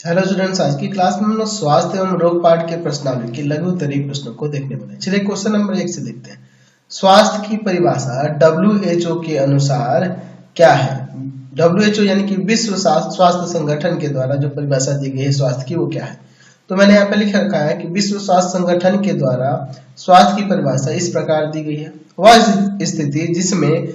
Hello students, आज की class में हम लोग स्वास्थ्य एवं रोग पाठ के प्रश्नावली के लघु उत्तरीय प्रश्नों को देखने वाले हैं। चलिए क्वेश्चन नंबर 1 से देखते हैं। स्वास्थ्य की परिभाषा WHO के अनुसार क्या है? WHO यानी कि विश्व स्वास्थ्य संगठन के द्वारा जो परिभाषा दी गई है स्वास्थ्य की, वो क्या है? तो मैंने यहाँ पे लिख रखा है कि विश्व स्वास्थ्य संगठन के द्वारा स्वास्थ्य की परिभाषा इस प्रकार दी गई है। वह स्थिति जिसमें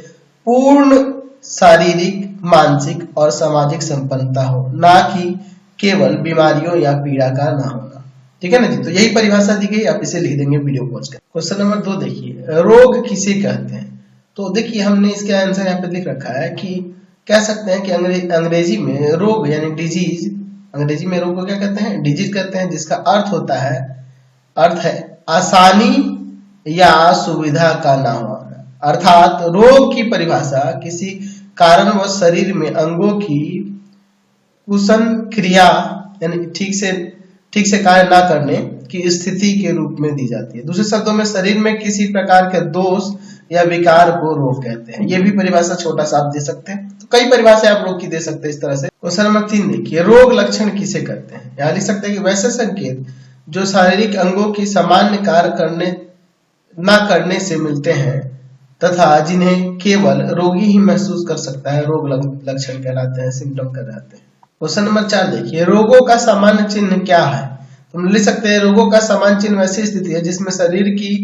पूर्ण शारीरिक, मानसिक और सामाजिक संपन्नता हो, ना कि केवल बीमारियों या पीड़ा का ना होना। ठीक है ना जी? तो यही परिभाषा दी गई, आप इसे लिख देंगे वीडियो पॉज कर। क्वेश्चन नंबर 2 देखिए, रोग किसे कहते हैं? तो देखिए हमने इसका आंसर यहाँ पे लिख रखा है कि कह सकते हैं कि अंग्रेजी में रोग यानी डिजीज, अंग्रेजी में रोग को क्या कहते हैं? डिजीज कहते हैं, जिसका अर्थ है आसानी या सुविधा का ना होना। अर्थात रोग की परिभाषा किसी कारणवश शरीर में अंगों की कुशन क्रिया यानी ठीक से कार्य ना करने की स्थिति के रूप में दी जाती है। दूसरे शब्दों में शरीर में किसी प्रकार के दोष या विकार को रोग कहते हैं। ये भी परिभाषा छोटा सा आप दे सकते हैं। तो कई परिभाषा आप रोग की दे सकते हैं इस तरह से। क्वेश्चन नंबर 3 देखिए, रोग लक्षण किसे कहते हैं? यहाँ लिख सकते हैं कि वैसे संकेत जो शारीरिक अंगों की सामान्य कार्य ना करने से मिलते हैं तथा जिन्हें केवल रोगी ही महसूस कर सकता है, रोग लक्षण कहलाते हैं, सिम्टम कहलाते हैं। क्वेश्चन नंबर 4 देखिए, रोगों का सामान्य चिन्ह क्या है? तो हम लिख सकते हैं रोगों का सामान्य चिन्ह वैसी स्थिति है जिसमें शरीर की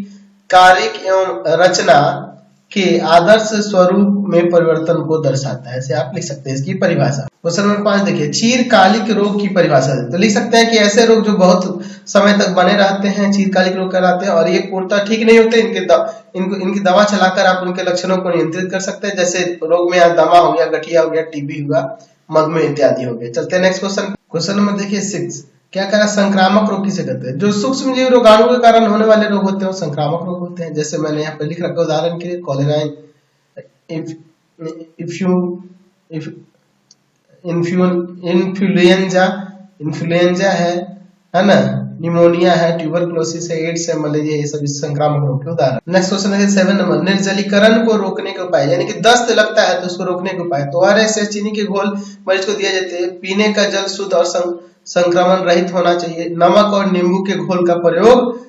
कारिक एवं रचना के आदर्श स्वरूप में परिवर्तन को दर्शाता है। ऐसे आप लिख सकते हैं इसकी परिभाषा। क्वेश्चन नंबर 5 देखिए, चीरकालिक रोग की परिभाषा। तो लिख सकते हैं कि ऐसे रोग जो बहुत समय तक बने रहते हैं चीरकालिक रोग कहलाते हैं और ये पूर्णतः ठीक नहीं होते। इनकी दवा चलाकर आप उनके लक्षणों को नियंत्रित कर सकते हैं। जैसे रोग में दमा हो गया, गठिया हो गया, टीबी हुआ, मधुमेह इत्यादि हो गए। चलते हैं नेक्स्ट क्वेश्चन। क्वेश्चन नंबर देखिए 6, क्या कह रहा है? संक्रामक रोग किसे कहते हैं? जो सूक्ष्म जीव रोगाणु के कारण होने वाले रोग होते हैं वो संक्रामक रोग होते हैं। जैसे मैंने यहाँ पे लिख रखा है उदाहरण के लिए कॉलेरा, इन्फ्लुएंजा है ना, निमोनिया है, ट्यूबरक्लोसिस है, एड्स है, मलेरिया, ये सब संक्रामक रोग के उदाहरण। नेक्स्ट क्वेश्चन है 7 नंबर, निर्जलीकरण को रोकने के उपाय, यानी कि दस्त लगता है तो उसको रोकने के उपाय। तो ORS या चीनी के घोल मरीज को दिया जाते हैं। पीने का जल शुद्ध और संक्रमण रहित होना चाहिए। नमक और नींबू के घोल का प्रयोग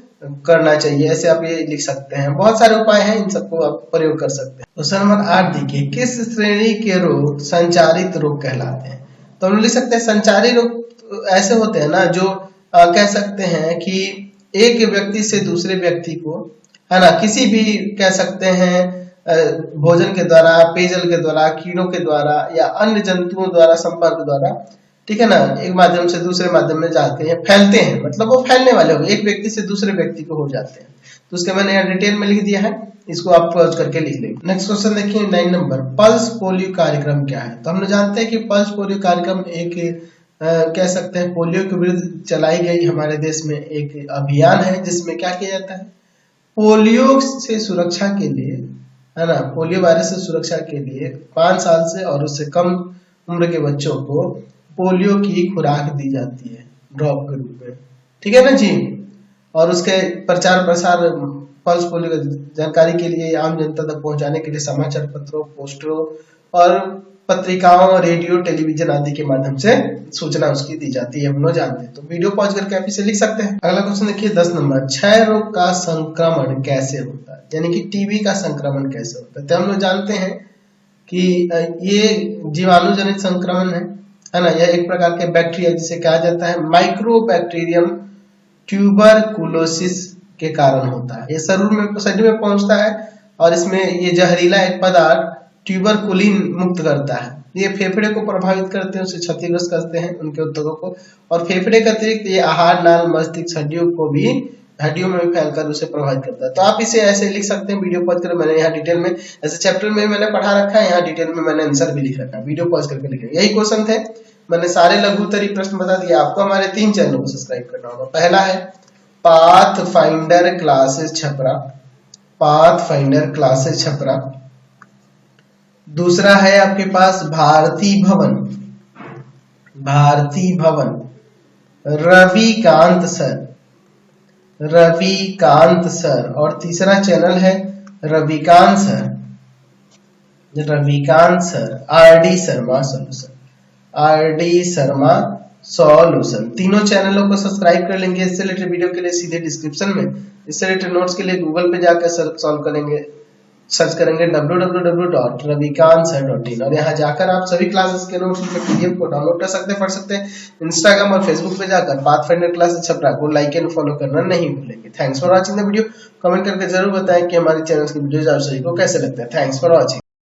करना चाहिए। ऐसे आप ये लिख सकते हैं। बहुत सारे उपाय हैं, इन सबको आप प्रयोग कर सकते हैं। क्वेश्चन नंबर 8 देखिए, किस श्रेणी के रोग संचारित रोग कहलाते हैं? तो हम लिख सकते हैं संचारी रोग ऐसे होते हैं ना जो कह सकते हैं कि एक व्यक्ति से दूसरे व्यक्ति को, है ना, किसी भी कह सकते हैं भोजन के द्वारा, पेयजल के द्वारा, कीड़ों के द्वारा या अन्य जंतुओं द्वारा संपर्क द्वारा, ठीक है ना, एक माध्यम से दूसरे माध्यम में जाते हैं, फैलते हैं। मतलब वो फैलने वाले हो, एक व्यक्ति से दूसरे व्यक्ति को हो जाते हैं। तो उसके मैंने यहाँ डिटेल में लिख दिया है, इसको आप पॉज करके लिख लेंगे। नेक्स्ट क्वेश्चन देखिए 9 नंबर, पल्स पोलियो कार्यक्रम क्या है? तो हमने जानते हैं कि पल्स पोलियो कार्यक्रम एक कह सकते हैं पोलियो के विरुद्ध चलाई गई हमारे देश में एक अभियान है, जिसमें क्या किया जाता है? पोलियो से सुरक्षा के लिए, है ना, पोलियो वायरस से सुरक्षा के लिए 5 साल से और उससे कम उम्र के बच्चों को पोलियो की खुराक दी जाती है ड्रॉप के रूप में। ठीक है ना जी? और उसके प्रचार प्रसार पल्स पोलियो जानकारी के लिए आम जनता तक पहुंचाने के लिए समाचार पत्रों, पोस्टरों और पत्रिकाओं, रेडियो, टेलीविजन आदि के माध्यम से सूचना उसकी दी जाती है। हम लोग जानते हैं। तो वीडियो पॉज करके आप इसे लिख सकते हैं। अगला क्वेश्चन देखिए 10 नंबर, क्षय रोग का संक्रमण कैसे होता है? यानी कि टीबी का संक्रमण कैसे होता है? तो हम लोग जानते हैं कि ये जीवाणु जनित संक्रमण है ना। यह एक प्रकार के बैक्टीरिया जिसे कहा जाता है माइक्रोबैक्टीरियम ट्यूबरकुलोसिस के कारण होता है। ये शरीर में पहुंचता है और इसमें ये जहरीला एक पदार्थ ट्यूबरकुलिन मुक्त करता है। ये फेफड़े को प्रभावित करते हैं, उसे क्षतिग्रस्त करते हैं, उनके उद्योगों को। और फेफड़े के अतिरिक्त ये आहार नाल, मस्तिष्क, हड्डियों में भी फैलकर उसे प्रभावित करता है। तो आप इसे ऐसे लिख सकते हैं। वीडियो पॉज कर मैंने यहाँ डिटेल में ऐसे चैप्टर में मैंने पढ़ा रखा है, यहाँ डिटेल में मैंने आंसर भी लिख रखा है। वीडियो पॉज करके लिखें। यही क्वेश्चन थे, मैंने सारे लघु उत्तरीय प्रश्न बता दिए। आपको हमारे 3 चैनल को सब्सक्राइब करना होगा। पहला है path finder classes Chhapra, path finder classes Chhapra. दूसरा है आपके पास भारती भवन रविकांत सर। और तीसरा चैनल है Ravikant sir, RD Sharma solution, RD Sharma solution. तीनों चैनलों को सब्सक्राइब कर लेंगे। इससे रिलेटेड वीडियो के लिए सीधे डिस्क्रिप्शन में, इससे रिलेटेड नोट्स के लिए गूगल पे जाकर सर्च करेंगे www.ravikant.in और यहाँ जाकर आप सभी क्लासेस के नोट्स के पीडीएफ को डाउनलोड कर सकते हैं, पढ़ सकते हैं। इंस्टाग्राम और फेसबुक पे जाकर पाथफाइंडर क्लासेस छपरा को लाइक एंड फॉलो करना नहीं भूलेंगे। Thanks for watching the video. Comment करके जरूर बताएं कि हमारे चैनल के वीडियोस आप सभी को कैसे लगते हैं। Thanks for watching.